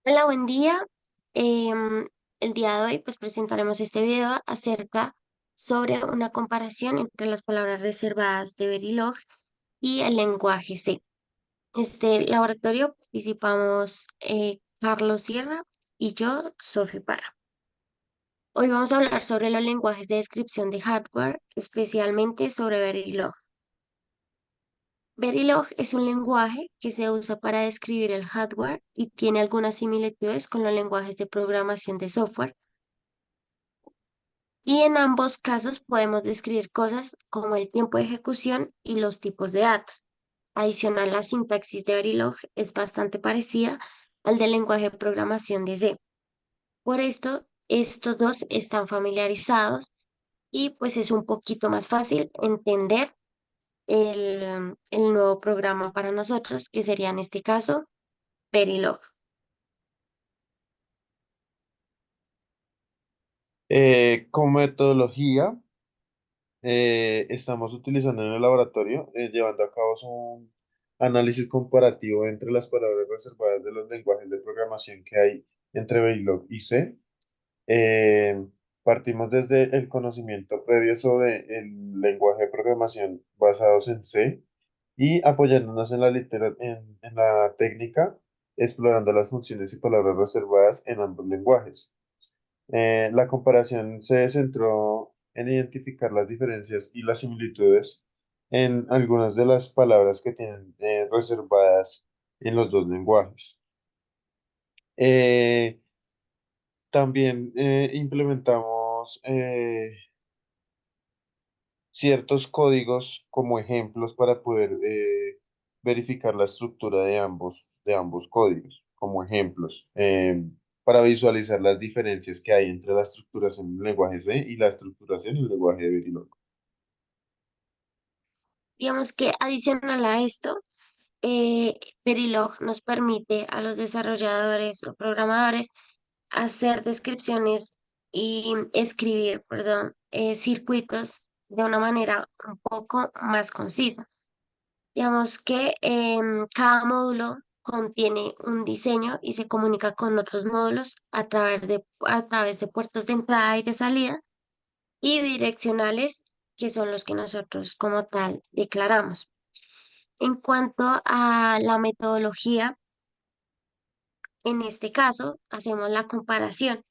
Hola, buen día. El día de hoy pues presentaremos este video acerca sobre una comparación entre las palabras reservadas de Verilog y el lenguaje C. Este laboratorio participamos Carlos Sierra y yo, Sofi Parra. Hoy vamos a hablar sobre los lenguajes de descripción de hardware, especialmente sobre Verilog. Verilog es un lenguaje que se usa para describir el hardware y tiene algunas similitudes con los lenguajes de programación de software. Y en ambos casos podemos describir cosas como el tiempo de ejecución y los tipos de datos. Adicional, la sintaxis de Verilog es bastante parecida al del lenguaje de programación de C. Por esto, estos dos están familiarizados y pues es un poquito más fácil entender el nuevo programa para nosotros, que sería en este caso Verilog. Como metodología, estamos utilizando en el laboratorio, llevando a cabo un análisis comparativo entre las palabras reservadas de los lenguajes de programación que hay entre Verilog y C. Eh, Partimos desde el conocimiento previo sobre el lenguaje de programación basados en C y apoyándonos en en la técnica, explorando las funciones y palabras reservadas en ambos lenguajes. La comparación se centró en identificar las diferencias y las similitudes en algunas de las palabras que tienen reservadas en los dos lenguajes. Eh, También implementamos ciertos códigos como ejemplos para poder verificar la estructura de ambos códigos, como ejemplos, para visualizar las diferencias que hay entre la estructuración en el lenguaje C y la estructuración en el lenguaje de Verilog. Digamos que adicional a esto, Verilog nos permite a los desarrolladores o programadores hacer descripciones y escribir, perdón, circuitos de una manera un poco más concisa. Digamos que cada módulo contiene un diseño y se comunica con otros módulos a través de puertos de entrada y de salida y direccionales, que son los que nosotros como tal declaramos. En cuanto a la metodología, en este caso hacemos la comparación.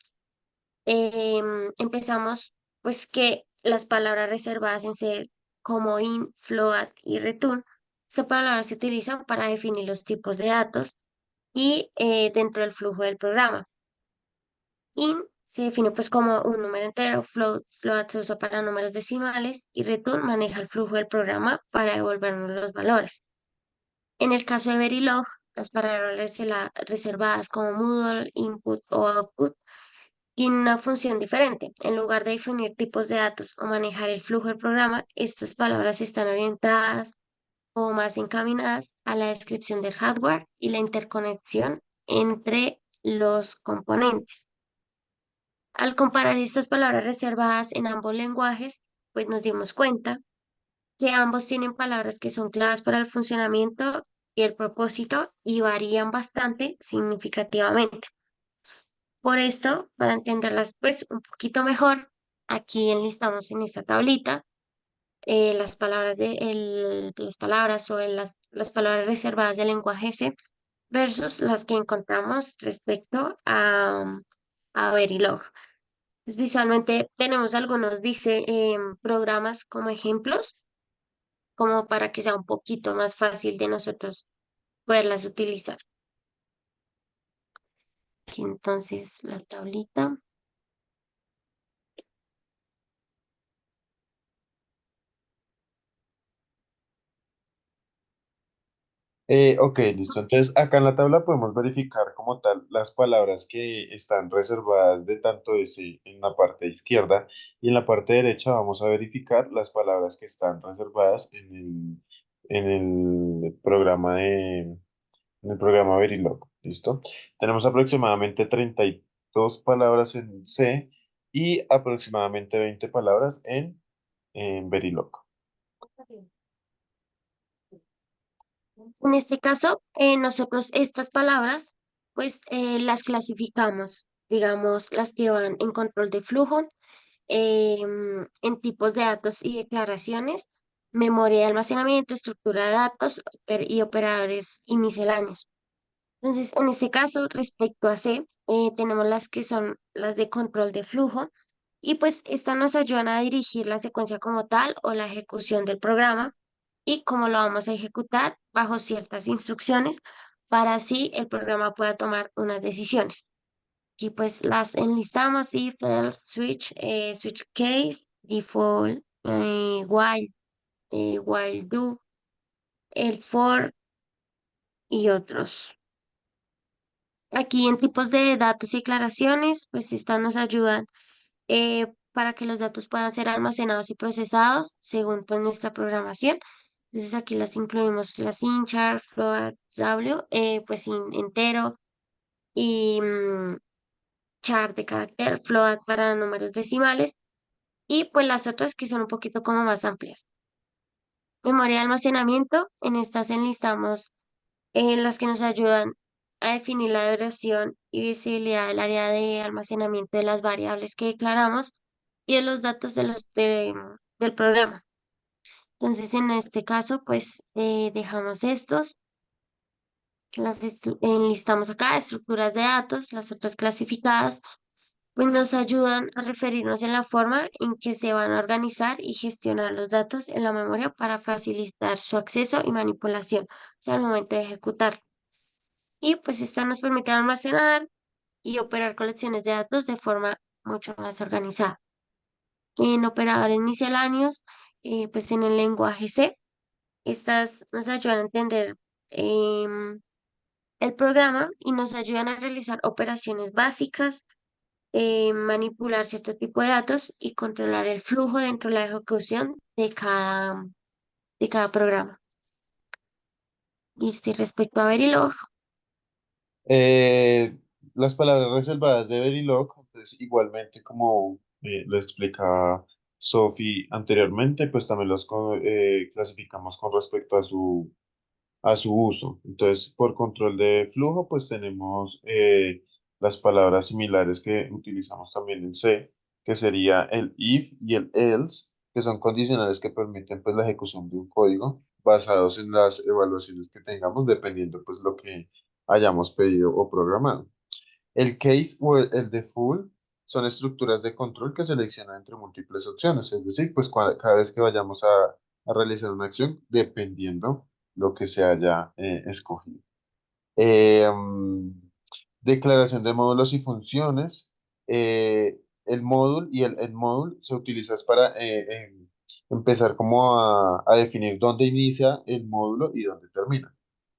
Empezamos pues que las palabras reservadas en C como in, float y return, estas palabras se utilizan para definir los tipos de datos y dentro del flujo del programa. In se define pues como un número entero, float se usa para números decimales y return maneja el flujo del programa para devolvernos los valores. En el caso de Verilog, las palabras reservadas como Moodle, input o output tienen una función diferente. En lugar de definir tipos de datos o manejar el flujo del programa, estas palabras están orientadas o más encaminadas a la descripción del hardware y la interconexión entre los componentes. Al comparar estas palabras reservadas en ambos lenguajes, pues nos dimos cuenta que ambos tienen palabras que son claves para el funcionamiento y el propósito y varían bastante significativamente. Por esto, para entenderlas pues un poquito mejor, aquí enlistamos en esta tablita las palabras o las palabras reservadas del lenguaje C versus las que encontramos respecto a Verilog. Pues visualmente tenemos programas como ejemplos, como para que sea un poquito más fácil de nosotros poderlas utilizar. Aquí entonces la tablita. Ok, listo. Entonces, acá en la tabla podemos verificar como tal las palabras que están reservadas de tanto ese en la parte izquierda y en la parte derecha vamos a verificar las palabras que están reservadas en el programa en el programa Verilog. ¿Listo? Tenemos aproximadamente 32 palabras en C y aproximadamente 20 palabras en Verilog. En este caso, nosotros estas palabras pues las clasificamos, digamos, las que van en control de flujo, en tipos de datos y declaraciones, memoria de almacenamiento, estructura de datos y operadores y misceláneos. Entonces, en este caso, respecto a C, tenemos las que son las de control de flujo y pues estas nos ayudan a dirigir la secuencia como tal o la ejecución del programa y cómo lo vamos a ejecutar bajo ciertas instrucciones para así el programa pueda tomar unas decisiones. Y pues las enlistamos: if, else, switch, switch case, default, while do, el for y otros. Aquí en tipos de datos y declaraciones, pues estas nos ayudan para que los datos puedan ser almacenados y procesados según pues nuestra programación. Entonces aquí las incluimos las inchar, float, w, pues entero y char de carácter, float para números decimales y pues las otras que son un poquito como más amplias. Memoria de almacenamiento, en estas enlistamos las que nos ayudan a definir la duración y visibilidad del área de almacenamiento de las variables que declaramos y de los datos del programa. Entonces, en este caso, pues dejamos estos, enlistamos acá, estructuras de datos, las otras clasificadas, pues nos ayudan a referirnos en la forma en que se van a organizar y gestionar los datos en la memoria para facilitar su acceso y manipulación, o sea, al momento de ejecutar. Y pues esta nos permite almacenar y operar colecciones de datos de forma mucho más organizada. En operadores misceláneos, pues en el lenguaje C, estas nos ayudan a entender el programa y nos ayudan a realizar operaciones básicas, manipular cierto tipo de datos y controlar el flujo dentro de la ejecución de cada programa. Listo, y respecto a Verilog, Eh, las palabras reservadas de Verilog, entonces igualmente como lo explicaba Sophie anteriormente, pues también clasificamos con respecto a su uso. Entonces, por control de flujo, pues tenemos las palabras similares que utilizamos también en C, que sería el if y el else, que son condicionales que permiten pues la ejecución de un código basados en las evaluaciones que tengamos, dependiendo pues lo que hayamos pedido o programado. El case o el default son estructuras de control que seleccionan entre múltiples opciones, es decir, pues cada vez que vayamos a realizar una acción, dependiendo lo que se haya escogido. Eh, mm, Declaración de módulos y funciones. El módulo y el módulo se utiliza es para empezar como a definir dónde inicia el módulo y dónde termina.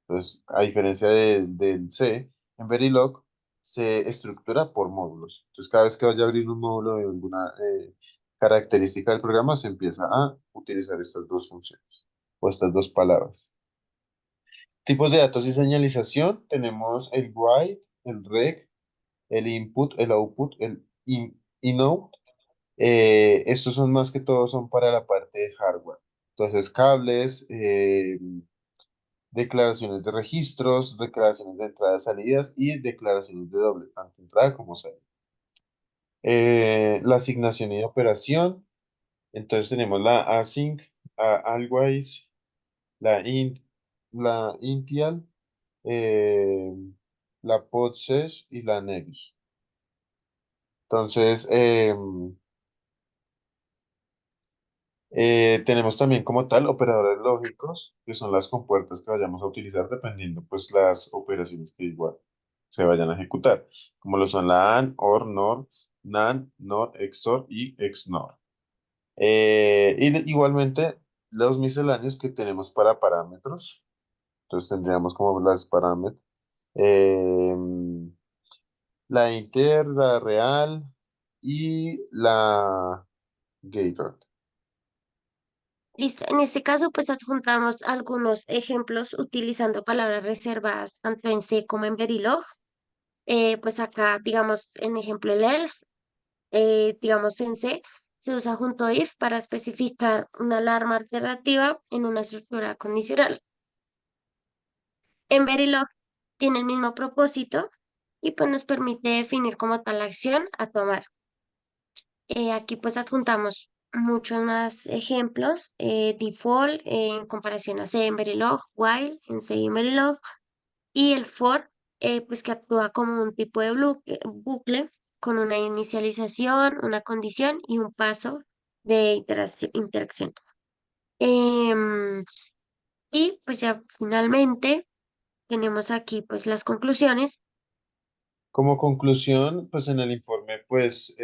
Entonces, a diferencia del C, en Verilog se estructura por módulos. Entonces, cada vez que vaya a abrir un módulo de alguna característica del programa, se empieza a utilizar estas dos funciones o estas dos palabras. Tipos de datos y señalización, tenemos el write, el rec, el input, el output, el inout. Estos son más que todo son para la parte de hardware. Entonces, cables, declaraciones de registros, declaraciones de entradas, salidas y declaraciones de doble, tanto entrada como salida. La asignación y operación. Entonces tenemos la async, always, la int, la initial, eh, la podses y la next. Entonces, tenemos también como tal operadores lógicos, que son las compuertas que vayamos a utilizar dependiendo pues las operaciones que igual se vayan a ejecutar, como lo son la AND, OR, NOR, NAND, NOR, XOR y XNOR. Igualmente los misceláneos que tenemos para parámetros, entonces tendríamos como las parámetros, eh, la inter, la real y la gator. listo. En este caso, pues adjuntamos algunos ejemplos utilizando palabras reservadas tanto en C como en Verilog. Pues acá, digamos, en ejemplo el else, digamos en C, se usa junto a if para especificar una alarma alternativa en una estructura condicional. En Verilog tiene el mismo propósito, y pues nos permite definir como tal la acción a tomar. Aquí pues adjuntamos muchos más ejemplos, default en comparación a C en Verilog, while en C y Verilog, y el for, pues que actúa como un tipo de bucle con una inicialización, una condición y un paso de interacción. Em, y pues ya finalmente tenemos aquí pues las conclusiones. Como conclusión, pues en el informe, pues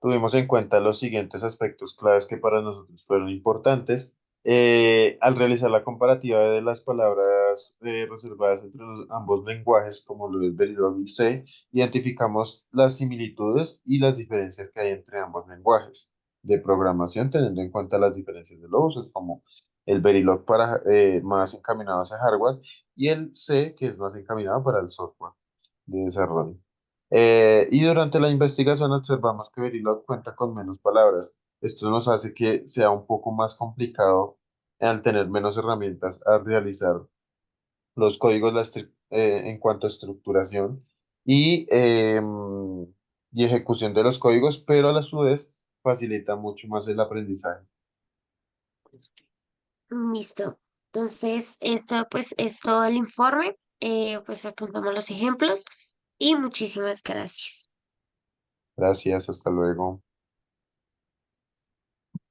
tuvimos en cuenta los siguientes aspectos claves que para nosotros fueron importantes. Al realizar la comparativa de las palabras reservadas entre ambos lenguajes, como lo es Verilog y C, identificamos las similitudes y las diferencias que hay entre ambos lenguajes de programación, teniendo en cuenta las diferencias de los usos, como el Verilog para más encaminado hacia hardware y el C, que es más encaminado para el software de desarrollo. Y durante la investigación observamos que Verilog cuenta con menos palabras. Esto nos hace que sea un poco más complicado al tener menos herramientas a realizar los códigos en cuanto a estructuración y, y ejecución de los códigos, pero a la su vez facilita mucho más el aprendizaje. Listo. Entonces, esto pues es todo el informe. Pues adjuntamos los ejemplos y muchísimas gracias. Gracias, hasta luego.